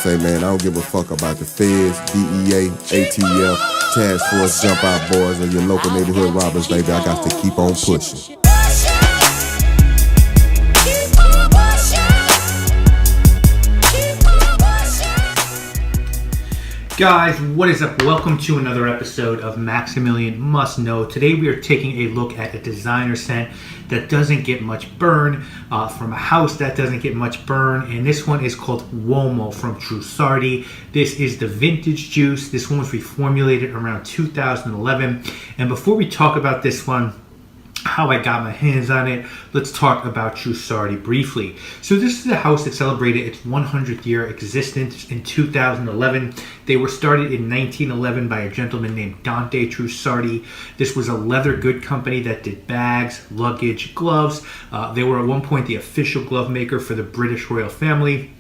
say, man, I don't give a fuck about the feds, DEA, ATF, Task Force, Jump Out Boys, or your local neighborhood robbers, baby. I got to keep on pushing. Guys, what is up? Welcome to another episode of Maximilian Must Know. Today we are taking a look at a designer scent that doesn't get much burn, from a house that doesn't get much burn, and this one is called Uomo from Trussardi. This is the vintage juice. This one was reformulated around 2011, and before we talk about this one, how I got my hands on it, let's talk about Trussardi briefly. So this is a house that celebrated its 100th year existence in 2011. They were started in 1911 by a gentleman named Dante Trussardi. This was a leather good company that did bags, luggage, gloves. They were at one point the official glove maker for the British royal family.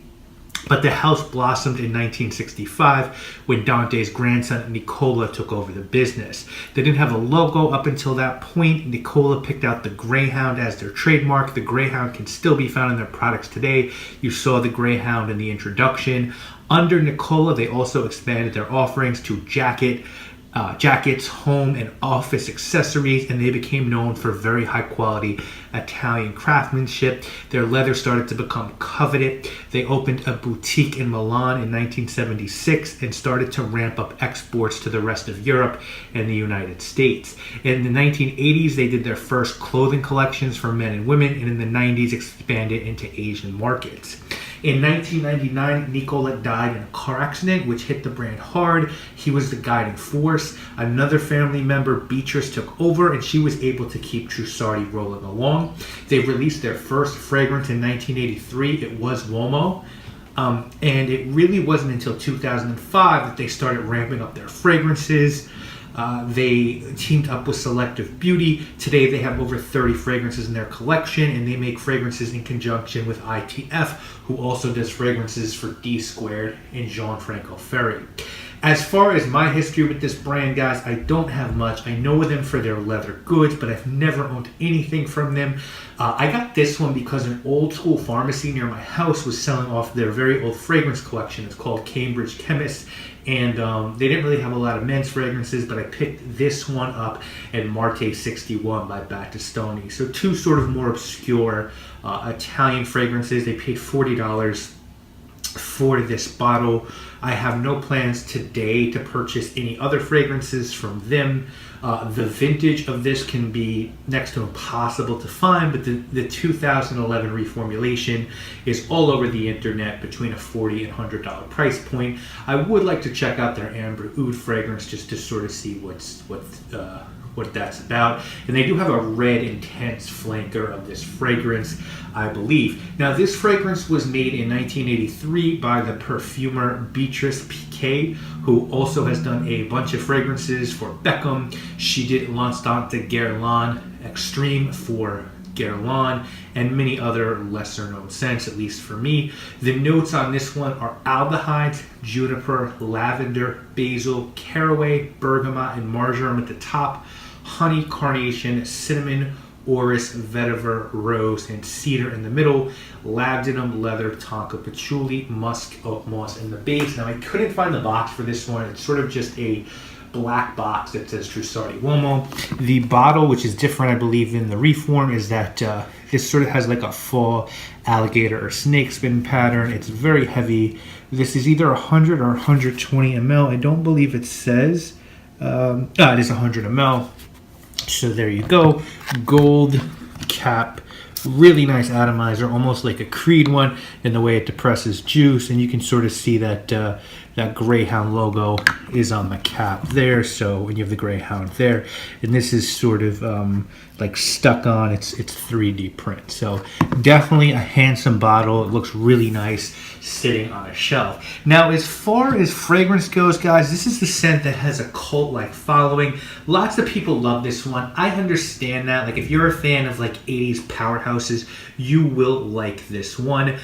But the house blossomed in 1965 when Dante's grandson Nicola took over the business. They didn't have a logo up until that point. Nicola picked out the Greyhound as their trademark. The Greyhound can still be found in their products today. You saw the Greyhound in the introduction. Under Nicola, they also expanded their offerings to jackets, home and office accessories, and they became known for very high quality Italian craftsmanship. Their leather started to become coveted. They opened a boutique in Milan in 1976 and started to ramp up exports to the rest of Europe and the United States. In the 1980s, they did their first clothing collections for men and women, and in the 90s expanded into Asian markets. In 1999, Nicola died in a car accident, which hit the brand hard. He was the guiding force. Another family member, Beatrice, took over, and she was able to keep Trussardi rolling along. They released their first fragrance in 1983. It was Uomo. And it really wasn't until 2005 that they started ramping up their fragrances. They teamed up with Selective Beauty. Today they have over 30 fragrances in their collection, and they make fragrances in conjunction with ITF, who also does fragrances for D Squared and Jean-Franco Ferry. As far as my history with this brand, guys, I don't have much. I know them for their leather goods, but I've never owned anything from them. I got this one because an old school pharmacy near my house was selling off their very old fragrance collection. It's called Cambridge Chemist, and they didn't really have a lot of men's fragrances, but I picked this one up at Marte 61 by Battistoni. So two sort of more obscure Italian fragrances. They paid $40 for this bottle. I have no plans today to purchase any other fragrances from them. The vintage of this can be next to impossible to find, but the 2011 reformulation is all over the internet between a $40 and $100 price point. I would like to check out their Amber Oud fragrance just to sort of see what that's about. And they do have a red intense flanker of this fragrance, I believe. Now, this fragrance was made in 1983 by the perfumer Beatrice Piquet, who also has done a bunch of fragrances for Beckham. She did L'Instant de Guerlain Extreme for Guerlain and many other lesser known scents, at least for me. The notes on this one are aldehydes, juniper, lavender, basil, caraway, bergamot, and marjoram at the top, honey, carnation, cinnamon, orris, vetiver, rose, and cedar in the middle, labdanum, leather, tonka, patchouli, musk, oak moss in the base. Now, I couldn't find the box for this one. It's sort of just a black box that says Trussardi Uomo. The bottle, which is different, I believe, in the reform, is that this sort of has like a full alligator or snake spin pattern. It's very heavy. This is either 100 or 120 ml. I don't believe it says. It is 100 ml. So there you go. Gold cap. Really nice atomizer, almost like a Creed one in the way it depresses juice, and you can sort of see that that Greyhound logo is on the cap there. So when you have the Greyhound there, and this is sort of like stuck on, it's 3D print. So definitely a handsome bottle. It looks really nice sitting on a shelf. Now, as far as fragrance goes, guys, this is the scent that has a cult-like following. Lots of people love this one. I understand that. Like, if you're a fan of like 80s powerhouses, you will like this one.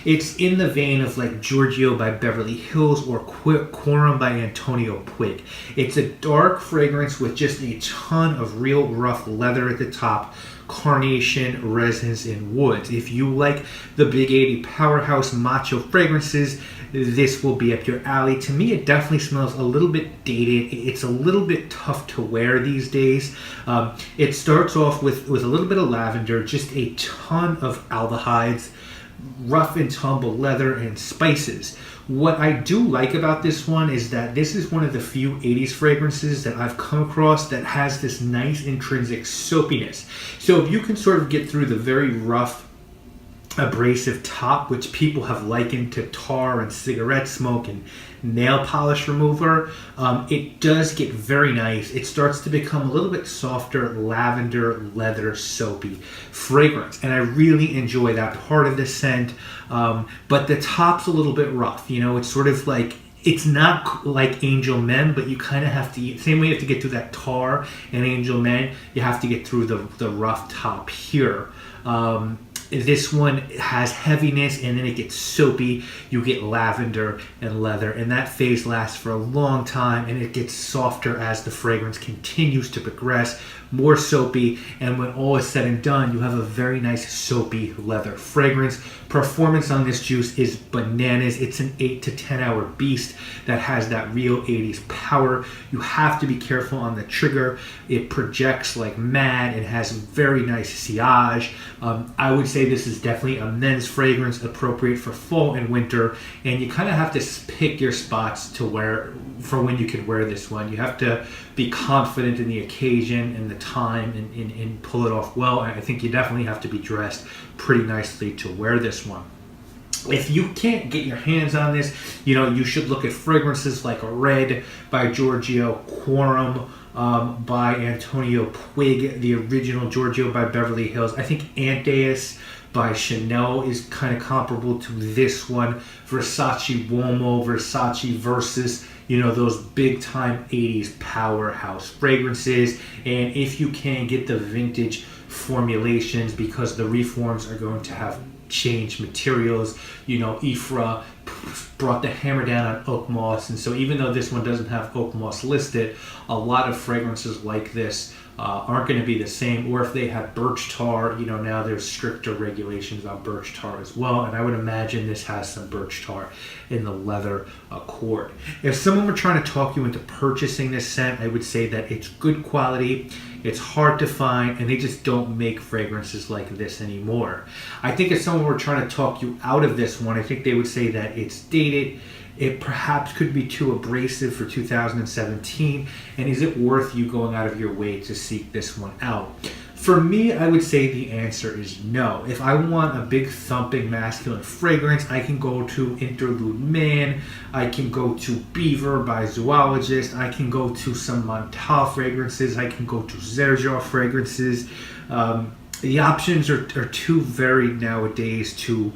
It's in the vein of like Giorgio by Beverly Hills or Quorum by Antonio Puig. It's a dark fragrance with just a ton of real rough leather at the top, carnation, resins, and woods. If you like the Big 80 powerhouse macho fragrances, this will be up your alley. To me, it definitely smells a little bit dated. It's a little bit tough to wear these days. It starts off with a little bit of lavender, just a ton of aldehydes, rough and tumble leather, and spices. What I do like about this one is that this is one of the few 80s fragrances that I've come across that has this nice intrinsic soapiness. So if you can sort of get through the very rough, abrasive top, which people have likened to tar and cigarette smoke and nail polish remover, it does get very nice. It starts to become a little bit softer, lavender, leather, soapy fragrance, and I really enjoy that part of the scent. But the top's a little bit rough. You know, it's sort of like, it's not like Angel Men, but you kind of have to, same way you have to get through that tar and Angel Men, you have to get through the rough top here. This one has heaviness, and then it gets soapy. You get lavender and leather, and that phase lasts for a long time, and it gets softer as the fragrance continues to progress, more soapy, and when all is said and done, you have a very nice soapy leather fragrance. Performance on this juice is bananas. It's an 8 to 10 hour beast that has that real 80s power. You have to be careful on the trigger. It projects like mad. It has very nice sillage. I would say this is definitely a men's fragrance, appropriate for fall and winter, and you kind of have to pick your spots to wear for when you can wear this one. You have to be confident in the occasion and the time and pull it off well. I think you definitely have to be dressed pretty nicely to wear this one. If you can't get your hands on this, you know, you should look at fragrances like Red by Giorgio, Quorum by Antonio Puig, the original Giorgio by Beverly Hills. I think Antaeus by Chanel is kind of comparable to this one. Versace Uomo, Versace Versus, you know, those big time 80s powerhouse fragrances. And if you can get the vintage formulations, because the reforms are going to have changed materials, you know, Ifra brought the hammer down on oak moss, and so even though this one doesn't have oak moss listed, a lot of fragrances like this aren't going to be the same. Or if they have birch tar, you know, now there's stricter regulations on birch tar as well, and I would imagine this has some birch tar in the leather accord. If someone were trying to talk you into purchasing this scent, I would say that it's good quality, it's hard to find, and they just don't make fragrances like this anymore. I think if someone were trying to talk you out of this one, I think they would say that it's dated, it perhaps could be too abrasive for 2017, and is it worth you going out of your way to seek this one out? For me, I would say the answer is no. If I want a big thumping masculine fragrance, I can go to Interlude Man, I can go to Beaver by Zoologist, I can go to some Montal fragrances, I can go to Xerjoff fragrances. The options are too varied nowadays to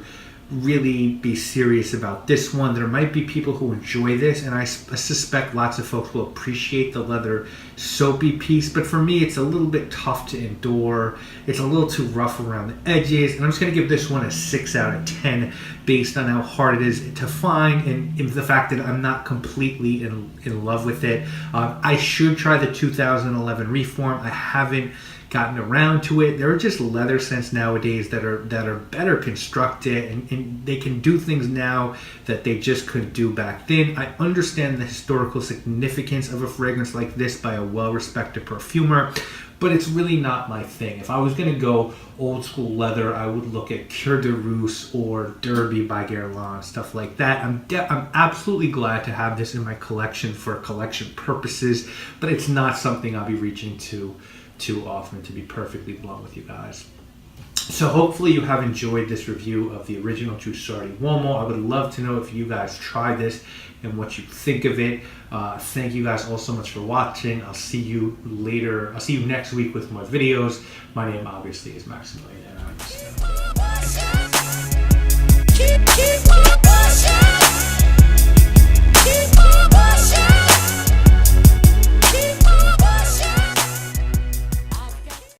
really be serious about this one. There might be people who enjoy this, and I suspect lots of folks will appreciate the leather soapy piece, but for me it's a little bit tough to endure. It's a little too rough around the edges, and I'm just going to give this one a 6 out of 10 based on how hard it is to find and the fact that I'm not completely in love with it. I should try the 2011 reform. I haven't gotten around to it. There are just leather scents nowadays that are better constructed, and they can do things now that they just couldn't do back then. I understand the historical significance of a fragrance like this by a well-respected perfumer, but it's really not my thing. If I was going to go old school leather, I would look at Cœur de Rousse or Derby by Guerlain, stuff like that. I'm absolutely glad to have this in my collection for collection purposes, but it's not something I'll be reaching to too often, to be perfectly blunt with you guys. So hopefully you have enjoyed this review of the original Trussardi Uomo. I would love to know if you guys tried this and what you think of it. Thank you guys all so much for watching. I'll see you later. I'll see you next week with more videos. My name obviously is Maximilian, and I'm